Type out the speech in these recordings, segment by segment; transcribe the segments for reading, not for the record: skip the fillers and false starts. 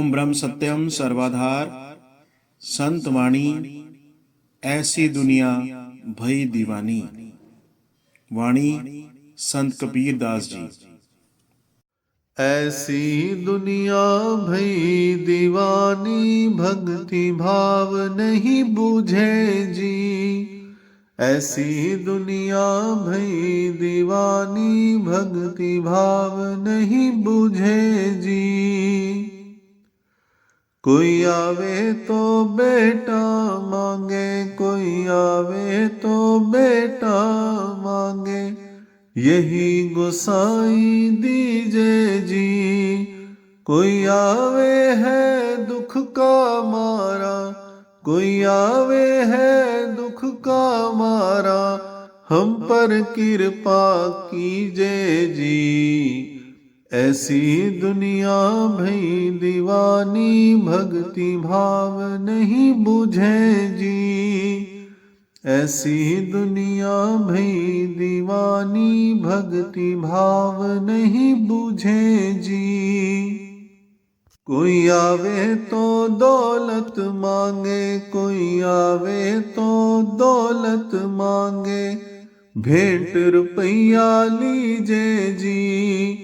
ओम ब्रह्म सत्यम सर्वाधार संत वाणी ऐसी दुनिया भई दीवानी। वाणी संत कबीर दास जी। ऐसी दुनिया भई दीवानी, भक्ति भाव नहीं बूझे जी। ऐसी दुनिया भई दीवानी, भक्ति भाव नहीं बूझे जी। कोई आवे तो बेटा मांगे, कोई आवे तो बेटा मांगे, यही गोसाई दीजे जी। कोई आवे है दुख का मारा, कोई आवे है दुख का मारा, हम पर कृपा कीजे जी। ऐसी दुनिया भई दीवानी, भक्ति भाव नहीं बूझे जी। ऐसी दुनिया भई दीवानी, भक्ति भाव नहीं बूझे जी। कोई आवे तो दौलत मांगे, कोई आवे तो दौलत मांगे, भेंट रुपया लीजे जी।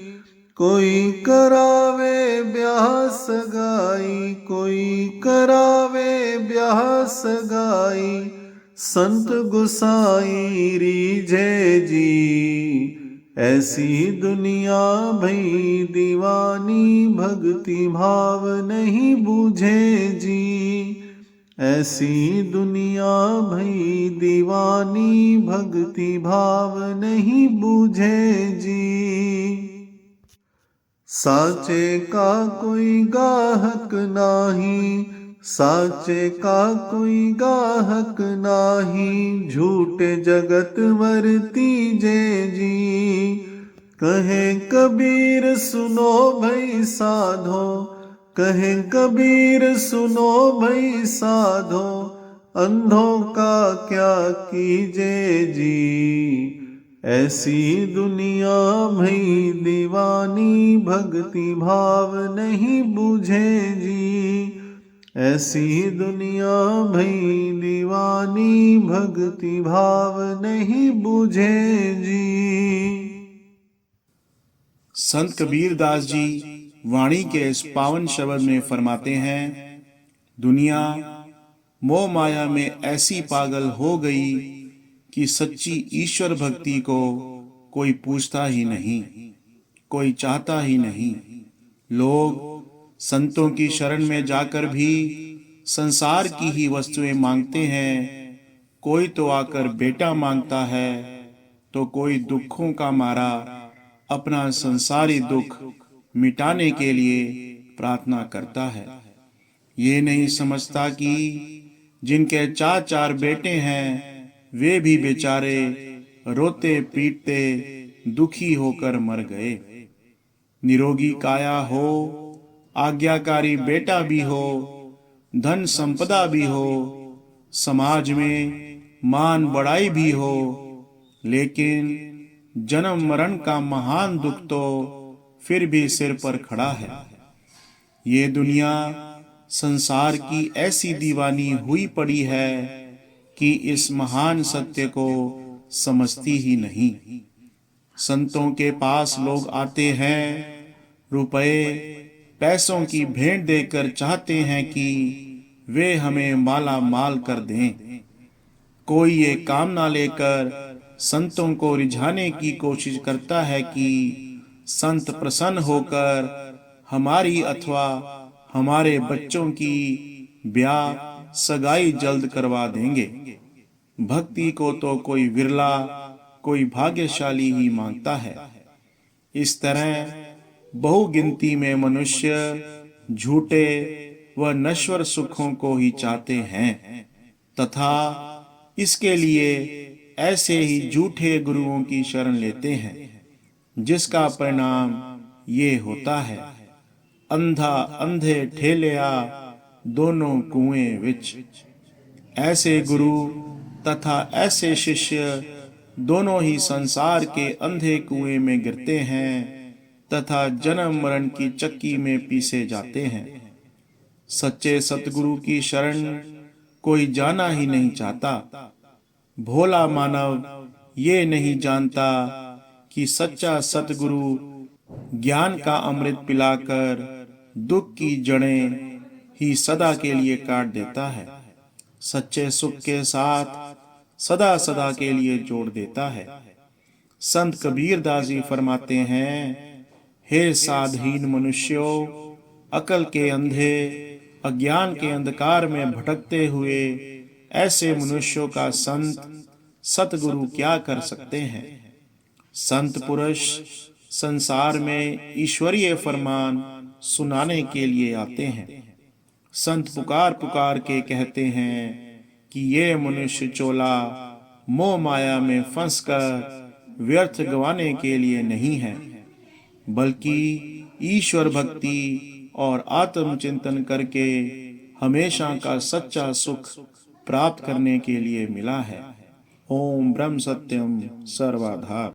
कोई करावे ब्याह सगाई, कोई करावे ब्याह सगाई, संत गोसाई रीझे जी। ऐसी दुनिया भई दीवानी, भक्ति भाव नहीं बूझे जी। ऐसी दुनिया भई दीवानी, भक्ति भाव नहीं बूझे जी। साचे का कोई गाहक नाही, साचे का कोई गाहक नाही, झूठे जगत वर्ती जे जी। कहे कबीर सुनो भई साधो, कहे कबीर सुनो भई साधो, अंधों का क्या कीजे जी। ऐसी दुनिया भई दीवानी, भक्ति भाव नहीं बूझे जी। ऐसी दुनिया भई दीवानी, भक्ति भाव नहीं बूझे जी। संत कबीर दास जी वाणी के इस पावन शब्द में फरमाते हैं, दुनिया मोह माया में ऐसी पागल हो गई कि सच्ची ईश्वर भक्ति को कोई पूछता ही नहीं, कोई चाहता ही नहीं। लोग संतों की शरण में जाकर भी संसार की ही वस्तुएं मांगते हैं। कोई तो आकर बेटा मांगता है, तो कोई दुखों का मारा अपना संसारी दुख मिटाने के लिए प्रार्थना करता है। ये नहीं समझता कि जिनके चार चार बेटे हैं, वे भी बेचारे रोते पीटते दुखी होकर मर गए। निरोगी काया हो, आज्ञाकारी बेटा भी हो, धन संपदा भी हो, समाज में मान बढ़ाई भी हो, लेकिन जन्म मरण का महान दुख तो फिर भी सिर पर खड़ा है। ये दुनिया संसार की ऐसी दीवानी हुई पड़ी है कि इस महान सत्य को समझती ही नहीं। संतों के पास लोग आते हैं, रुपए पैसों की भेंट देकर चाहते हैं कि वे हमें माला माल कर दें। कोई ये कामना लेकर संतों को रिझाने की कोशिश करता है कि संत प्रसन्न होकर हमारी अथवा हमारे बच्चों की ब्याह सगाई जल्द करवा देंगे। भक्ति को तो कोई विरला, कोई भाग्यशाली ही मांगता है। इस तरह बहुगिनती में मनुष्य झूठे व नश्वर सुखों को ही चाहते हैं, तथा इसके लिए ऐसे ही झूठे गुरुओं की शरण लेते हैं, जिसका परिणाम ये होता है, अंधा अंधे ठेलिया दोनों कुएं विच। ऐसे गुरु तथा ऐसे शिष्य दोनों ही संसार के अंधे कुएं में गिरते हैं तथा जन्म मरण की चक्की में पीसे जाते हैं। सच्चे सतगुरु की शरण कोई जाना ही नहीं चाहता। भोला मानव ये नहीं जानता कि सच्चा सतगुरु ज्ञान का अमृत पिलाकर दुख की जड़ें ही सदा के लिए काट देता है, सच्चे सुख के साथ सदा सदा के लिए जोड़ देता है। संत कबीर दास जी फरमाते हैं, हे साधहीन मनुष्यों, अकल के अंधे अज्ञान के अंधकार में भटकते हुए ऐसे मनुष्यों का संत सतगुरु क्या कर सकते हैं। संत पुरुष संसार में ईश्वरीय फरमान सुनाने के लिए आते हैं। संत पुकार पुकार के कहते हैं कि ये मनुष्य चोला मोह माया में फंसकर व्यर्थ गंवाने के लिए नहीं है, बल्कि ईश्वर भक्ति और आत्मचिंतन करके हमेशा का सच्चा सुख प्राप्त करने के लिए मिला है। ओम ब्रह्म सत्यम सर्वधाम।